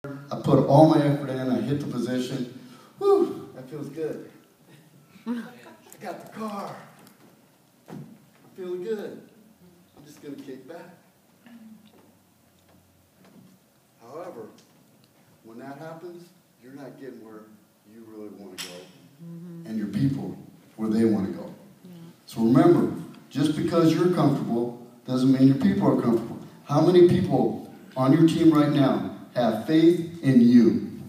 I put all my effort in, I hit the position. Whew, that feels good. I got the car. I'm feeling good. I'm just going to kick back. However, when that happens, you're not getting where you really want to go, and your people where they want to go. So remember, just because you're comfortable doesn't mean your people are comfortable. How many people on your team right now have faith in you?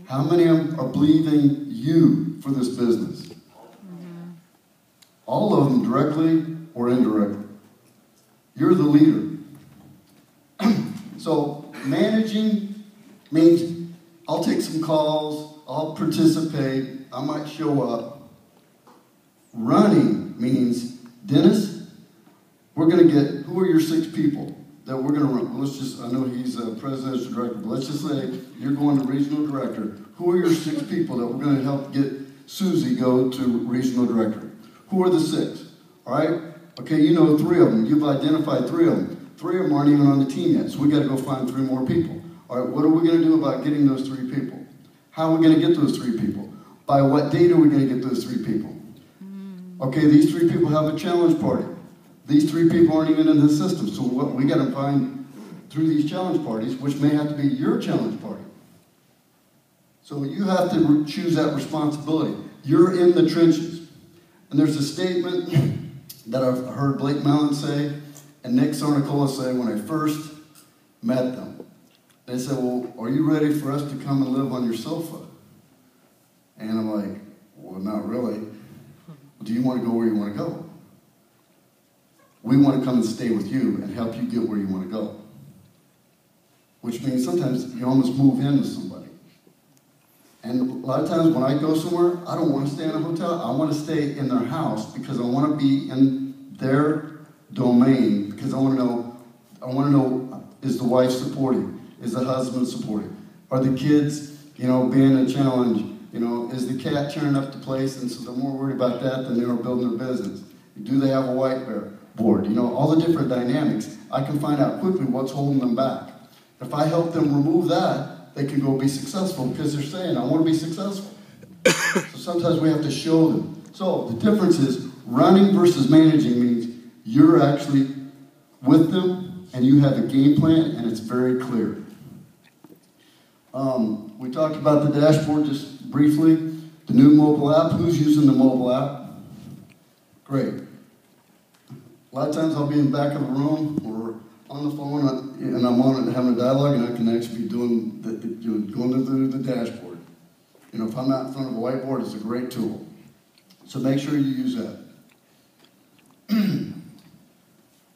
How many are believing you for this business? All of them, directly or indirectly. You're the leader. So managing means I'll take some calls, I'll participate, I might show up. Running means, Dennis, we're going to get, who are your 6 people that we're going to run? Let's just, I know he's a presidential director, but let's just say you're going to regional director. Who are your 6 people that we're going to help get Susie go to regional director? Who are the 6? All right? Okay, you know 3 of them. You've identified 3 of them. 3 of them aren't even on the team yet, so we got to go find 3 more people. All right, what are we going to do about getting those 3 people? How are we going to get those 3 people? By what date are we going to get those 3 people? Okay, these 3 people have a challenge party. These 3 people aren't even in the system, so what we got to find through these challenge parties, which may have to be your challenge party. So you have to choose that responsibility. You're in the trenches. And there's a statement that I've heard Blake Mellon say and Nick Sarnicola say when I first met them. They said, well, are you ready for us to come and live on your sofa? And I'm like, well, not really. Well, do you want to go where you want to go? We want to come and stay with you and help you get where you want to go. Which means sometimes you almost move in with somebody. And a lot of times when I go somewhere, I don't want to stay in a hotel. I want to stay in their house because I want to be in their domain because I want to know, is the wife supporting? Is the husband supporting? Are the kids, being a challenge? Is the cat tearing up the place? And so they're more worried about that than they are building their business. Do they have a whiteboard? All the different dynamics. I can find out quickly what's holding them back. If I help them remove that, they can go be successful because they're saying, I want to be successful. So sometimes we have to show them. So the difference is running versus managing means you're actually with them and you have a game plan and it's very clear. We talked about the dashboard just briefly. The new mobile app. Who's using the mobile app? Great. A lot of times I'll be in the back of a room or on the phone and I'm on it having a dialogue and I can actually be doing going through the dashboard. If I'm not in front of a whiteboard, it's a great tool. So make sure you use that.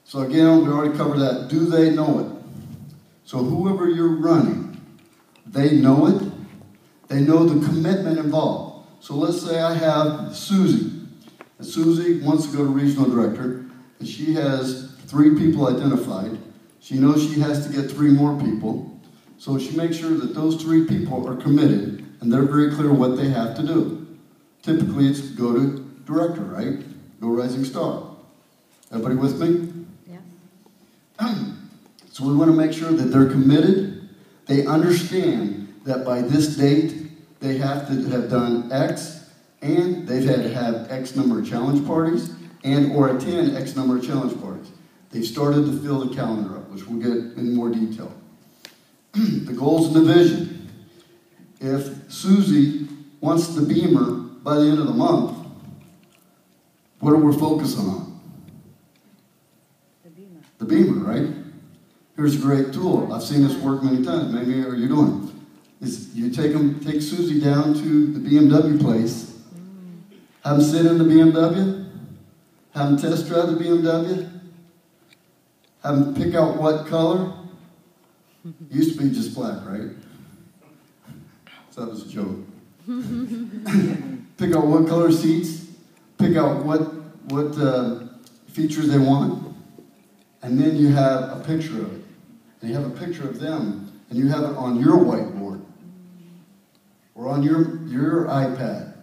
So again, we already covered that. Do they know it? So whoever you're running, they know it. They know the commitment involved. So let's say I have Susie. And Susie wants to go to regional director. And she has 3 people identified. She knows she has to get 3 more people. So she makes sure that those 3 people are committed and they're very clear what they have to do. Typically it's go to director, right? Go rising star. Everybody with me? Yeah. So we want to make sure that they're committed. They understand that by this date they have to have done X and they've had to have X number of challenge parties and or attend X number of challenge parties. They've started to fill the calendar up, which we'll get in more detail. The goals and the vision. If Susie wants the Beamer by the end of the month, what are we focusing on? The Beamer. The Beamer, right? Here's a great tool. I've seen this work many times. Maybe you're doing it. Is you take Susie down to the BMW place, have them sit in the BMW, have them test drive the BMW, have them pick out what color. It used to be just black, right? So that was a joke. Pick out what color seats, pick out what features they want, and then you have a picture of it. And you have a picture of them, and you have it on your whiteboard or on your iPad.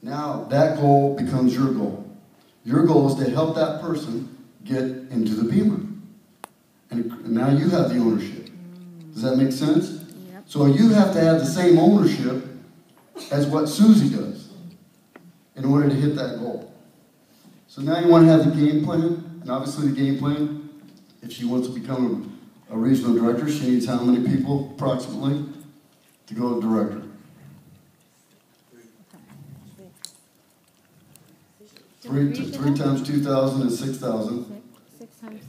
Now that goal becomes your goal. Your goal is to help that person get into the Beamer. And now you have the ownership. that make sense? Yep. So you have to have the same ownership as what Susie does in order to hit that goal. So now you want to have the game plan, and obviously the game plan, if she wants to become a regional director, she needs how many people approximately to go to director? Three times 2,000 is 6,000. 6 times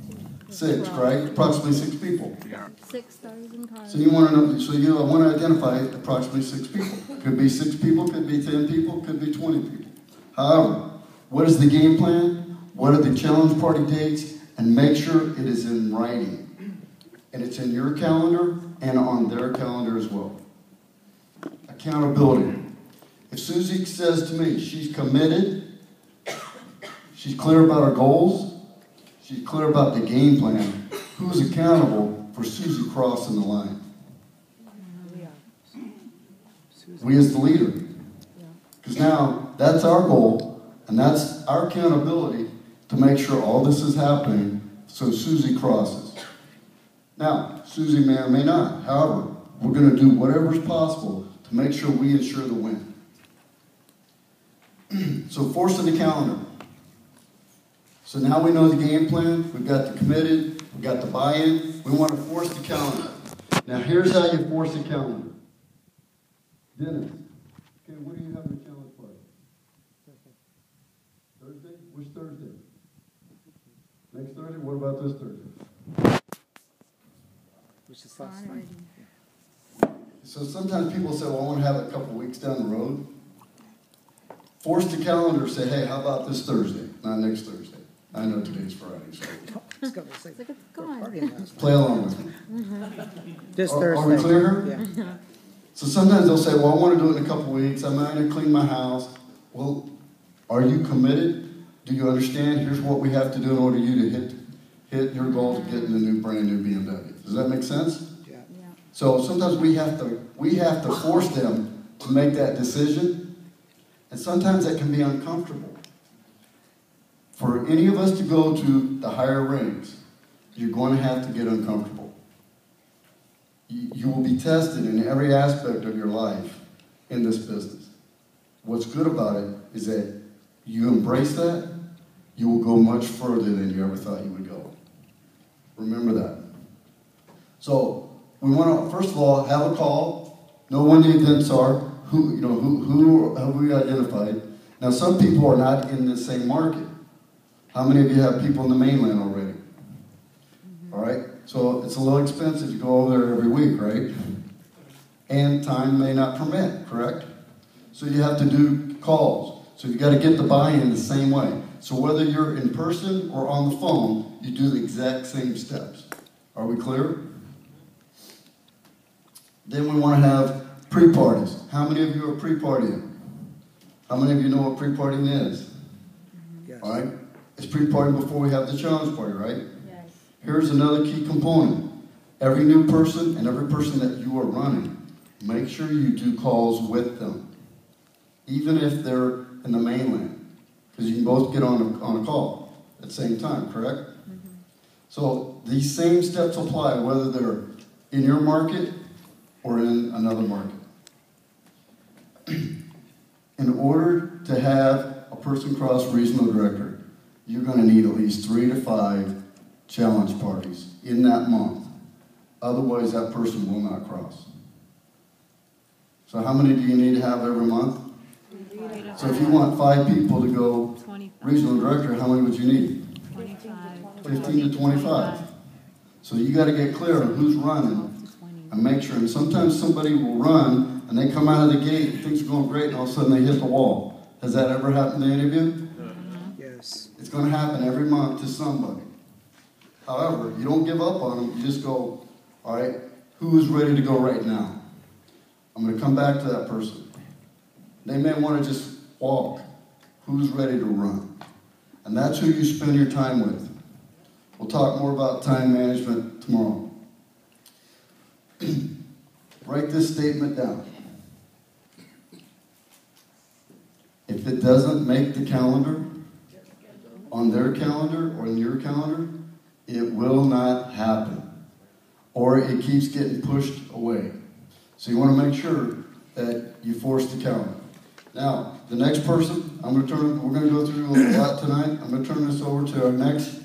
2. 6, right? Approximately 6 people. 6,000 cars. So you want to know, so you want to identify approximately 6 people. Could be 6 people, could be 10 people, could be 20 people. However, what is the game plan? What are the challenge party dates? And make sure it is in writing. And it's in your calendar and on their calendar as well. Accountability. If Susie says to me she's committed, she's clear about her goals, she's clear about the game plan, who's accountable for Susie crossing the line? We as the leader. Because now that's our goal, and that's our accountability to make sure all this is happening so Susie crosses. Now, Susie may or may not. However, we're going to do whatever is possible to make sure we ensure the win. So force in the calendar. So now we know the game plan. We've got the committed. We've got the buy-in. We want to force the calendar. Now here's how you force the calendar. Dennis, okay, what do you have in the challenge party? Thursday? Which Thursday? Next Thursday? What about this Thursday? Which is last night. So sometimes people say, well, I want to have it a couple weeks down the road. Force the calendar, say, hey, how about this Thursday, not next Thursday? I know today's Friday, so It's going to say, It's like it's gone. partying last play along with me. This Are Thursday. we clear? Yeah. So sometimes they'll say, well, I want to do it in a couple weeks. I'm not going to clean my house. Well, are you committed? Do you understand? Here's what we have to do in order you to hit your goal to get in the new brand new BMW. Does that make sense? Yeah. Yeah. So sometimes we have to force them to make that decision, and sometimes that can be uncomfortable. For any of us to go to the higher ranks, you're going to have to get uncomfortable. You will be tested in every aspect of your life in this business. What's good about it is that you embrace that, you will go much further than you ever thought you would go. Remember that. So we want to, first of all, have a call, know when the events are, who have we identified. Now, some people are not in the same market. How many of you have people in the mainland already? All right? So it's a little expensive to go over there every week, right? And time may not permit, correct? So you have to do calls. So you've got to get the buy-in the same way. So whether you're in person or on the phone, you do the exact same steps. Are we clear? Then we want to have pre-parties. How many of you are pre-partying? How many of you know what pre-partying is? Yes. All right? It's pre-partying before we have the challenge party, right? Yes. Here's another key component. Every new person and every person that you are running, make sure you do calls with them, even if they're in the mainland, because you can both get on a call at the same time, correct? Mm-hmm. So these same steps apply whether they're in your market or in another market. In order to have a person cross regional director, you're going to need at least 3 to 5 challenge parties in that month. Otherwise, that person will not cross. So how many do you need to have every month? So if you want 5 people to go 25. regional director, how many would you need? 25. 15 to 25. So you got to get clear on who's running and make sure. And sometimes somebody will run and they come out of the gate, things are going great, and all of a sudden they hit the wall. Has that ever happened to any of you? Yes. It's going to happen every month to somebody. However, you don't give up on them. You just go, all right, who is ready to go right now? I'm going to come back to that person. They may want to just walk. Who's ready to run? And that's who you spend your time with. We'll talk more about time management tomorrow. Write this statement down. If it doesn't make the calendar, on their calendar or in your calendar, it will not happen. or it keeps getting pushed away. So you want to make sure that you force the count. Now, the next person, we're going to go through a lot tonight. I'm going to turn this over to our next